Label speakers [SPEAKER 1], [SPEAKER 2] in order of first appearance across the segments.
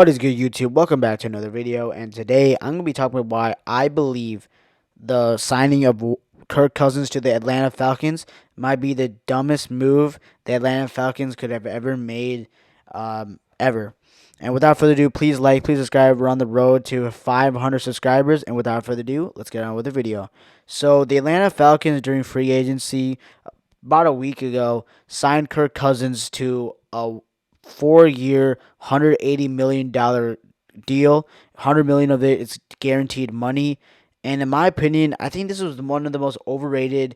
[SPEAKER 1] What is good, YouTube? Welcome back to another video, and today I'm going to be talking about why I believe the signing of Kirk Cousins to the Atlanta Falcons might be the dumbest move the Atlanta Falcons could have ever made, ever. And without further ado, please like, please subscribe. We're on the road to 500 subscribers, and without further ado, let's get on with the video. So the Atlanta Falcons during free agency about a week ago signed Kirk Cousins to a 4 year, $180 million deal. 100 million of it is guaranteed money. And in my opinion, I think this was one of the most overrated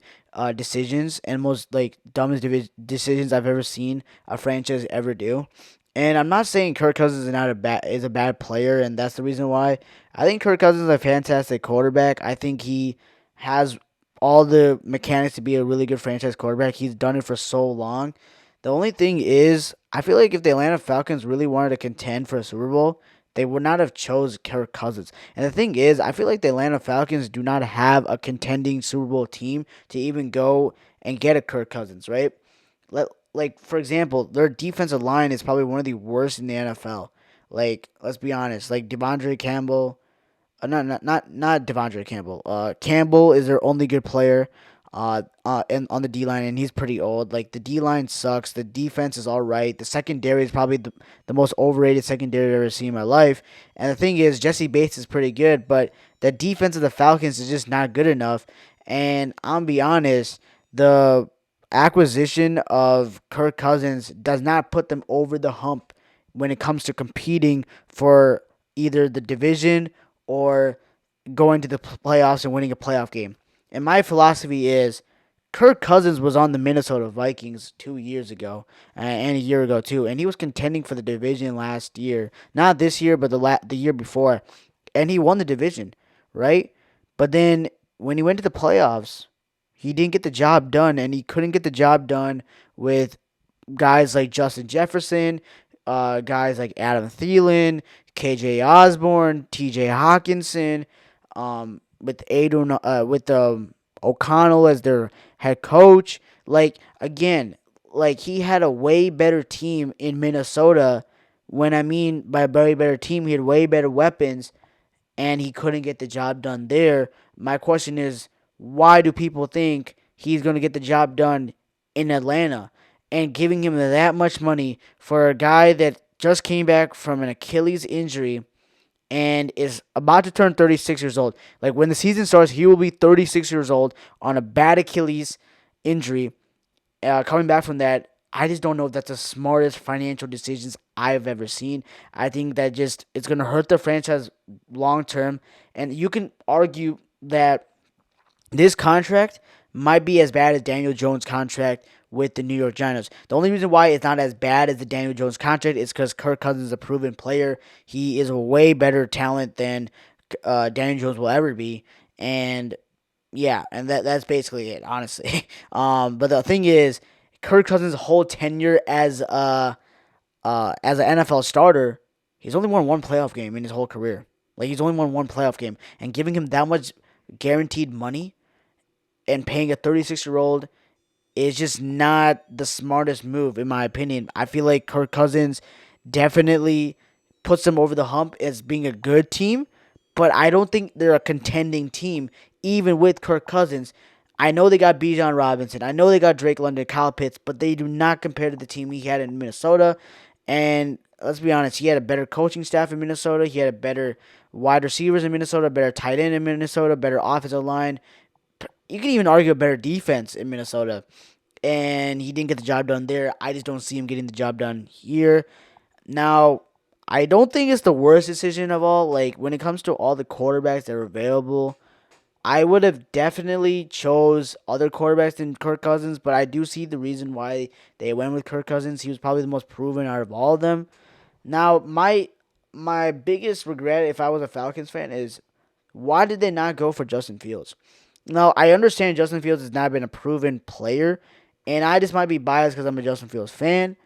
[SPEAKER 1] decisions and most like dumbest decisions I've ever seen a franchise ever do. And I'm not saying Kirk Cousins is a bad player, and that's the reason why. I think Kirk Cousins is a fantastic quarterback. I think he has all the mechanics to be a really good franchise quarterback. He's done it for so long. The only thing is, I feel like if the Atlanta Falcons really wanted to contend for a Super Bowl, they would not have chose Kirk Cousins. And the thing is, I feel like the Atlanta Falcons do not have a contending Super Bowl team to even go and get a Kirk Cousins, right? Like for example, their defensive line is probably one of the worst in the NFL. Like, let's be honest, like Devondre Campbell, not Devondre Campbell. Campbell is their only good player. And on the D line, and he's pretty old. Like the D line sucks. The defense is all right. The secondary is probably the most overrated secondary I've ever seen in my life. And the thing is, Jesse Bates is pretty good, but the defense of the Falcons is just not good enough. And I'll be honest, the acquisition of Kirk Cousins does not put them over the hump when it comes to competing for either the division or going to the playoffs and winning a playoff game. And my philosophy is Kirk Cousins was on the Minnesota Vikings 2 years ago and a year ago too, and he was contending for the division last year. Not this year, but the year before, and he won the division, right? But then when he went to the playoffs, he didn't get the job done, and he couldn't get the job done with guys like Justin Jefferson, guys like Adam Thielen, KJ Osborne, TJ Hawkinson, with O'Connell as their head coach. Like again, like he had a way better team in Minnesota. When I mean by a very better team, he had way better weapons, and he couldn't get the job done there. My question is, why do people think he's going to get the job done in Atlanta? And giving him that much money for a guy that just came back from an Achilles injury and is about to turn 36 years old. Like when the season starts, he will be 36 years old on a bad Achilles injury. Coming back from that, I just don't know if that's the smartest financial decisions I've ever seen. I think that just it's gonna hurt the franchise long term, and you can argue that this contract might be as bad as Daniel Jones' contract with the New York Giants. The only reason why it's not as bad as the Daniel Jones contract is because Kirk Cousins is a proven player. He is a way better talent than Daniel Jones will ever be, and yeah, and that's basically it, honestly. But the thing is, Kirk Cousins' whole tenure as an NFL starter, he's only won one playoff game in his whole career. Like he's only won one playoff game, and giving him that much guaranteed money and paying a 36-year-old is just not the smartest move, in my opinion. I feel like Kirk Cousins definitely puts them over the hump as being a good team, but I don't think they're a contending team, even with Kirk Cousins. I know they got Bijan Robinson. I know they got Drake London, Kyle Pitts, but they do not compare to the team he had in Minnesota. And let's be honest, he had a better coaching staff in Minnesota. He had a better wide receivers in Minnesota, better tight end in Minnesota, better offensive line. You can even argue a better defense in Minnesota. And he didn't get the job done there. I just don't see him getting the job done here. Now, I don't think it's the worst decision of all. Like when it comes to all the quarterbacks that are available, I would have definitely chose other quarterbacks than Kirk Cousins, but I do see the reason why they went with Kirk Cousins. He was probably the most proven out of all of them. Now, my biggest regret if I was a Falcons fan is why did they not go for Justin Fields? Now, I understand Justin Fields has not been a proven player, and I just might be biased because I'm a Justin Fields fan,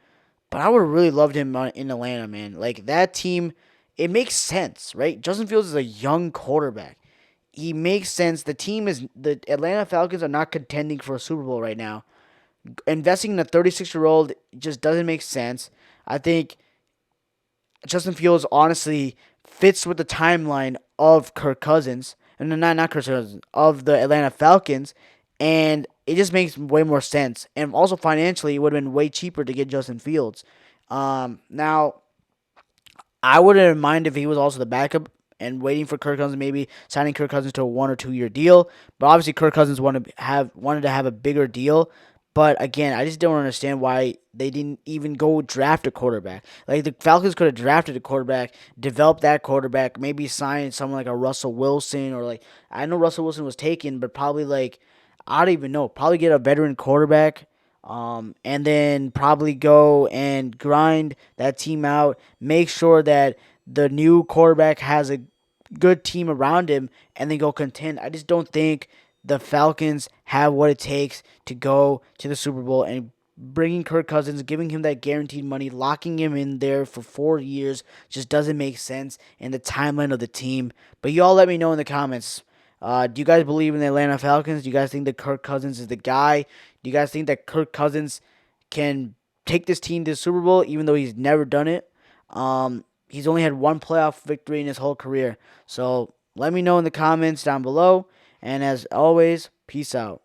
[SPEAKER 1] but I would have really loved him in Atlanta, man. Like that team, it makes sense, right? Justin Fields is a young quarterback. He makes sense. The Atlanta Falcons are not contending for a Super Bowl right now. Investing in a 36-year-old just doesn't make sense. I think Justin Fields honestly fits with the timeline of Kirk Cousins, and not Kirk Cousins, of the Atlanta Falcons, and it just makes way more sense. And also financially, it would have been way cheaper to get Justin Fields. Now I wouldn't mind if he was also the backup and waiting for Kirk Cousins, maybe signing Kirk Cousins to a 1 or 2 year deal. But obviously, Kirk Cousins wanted to have a bigger deal. But again, I just don't understand why they didn't even go draft a quarterback. Like the Falcons could have drafted a quarterback, developed that quarterback, maybe sign someone like a Russell Wilson or like I know Russell Wilson was taken, but probably like I don't even know. Probably get a veteran quarterback, and then probably go and grind that team out. Make sure that the new quarterback has a good team around him, and then go contend. I just don't think the Falcons have what it takes to go to the Super Bowl, and bringing Kirk Cousins, giving him that guaranteed money, locking him in there for 4 years just doesn't make sense in the timeline of the team. But y'all let me know in the comments. Do you guys believe in the Atlanta Falcons? Do you guys think that Kirk Cousins is the guy? Do you guys think that Kirk Cousins can take this team to the Super Bowl even though he's never done it? He's only had one playoff victory in his whole career. So let me know in the comments down below. And as always, peace out.